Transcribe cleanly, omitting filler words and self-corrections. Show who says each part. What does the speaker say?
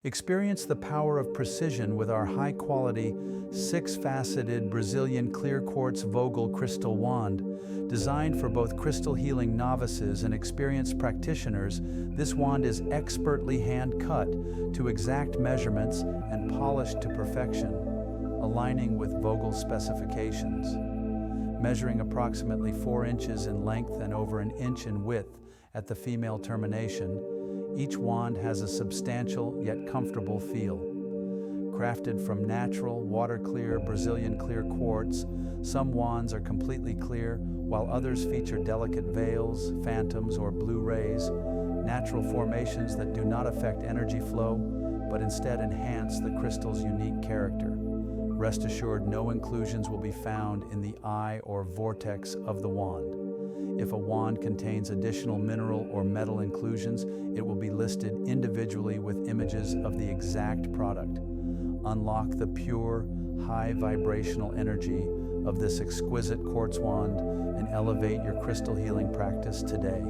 Speaker 1: Experience the power of precision with our high-quality, six-faceted Brazilian clear quartz Vogel crystal wand. Designed for both crystal healing novices and experienced practitioners, this wand is expertly hand-cut to exact measurements and polished to perfection, aligning with Vogel specifications. Measuring approximately 4 inches in length and over an inch in width at the female termination, each wand has a substantial yet comfortable feel. Crafted from natural, water-clear Brazilian clear quartz, some wands are completely clear, while others feature delicate veils, phantoms, or blue rays, natural formations that do not affect energy flow, but instead enhance the crystal's unique character. Rest assured, no inclusions will be found in the eye or vortex of the wand. If a wand contains additional mineral or metal inclusions, it will be listed individually with images of the exact product. Unlock the pure, high vibrational energy of this exquisite quartz wand and elevate your crystal healing practice today.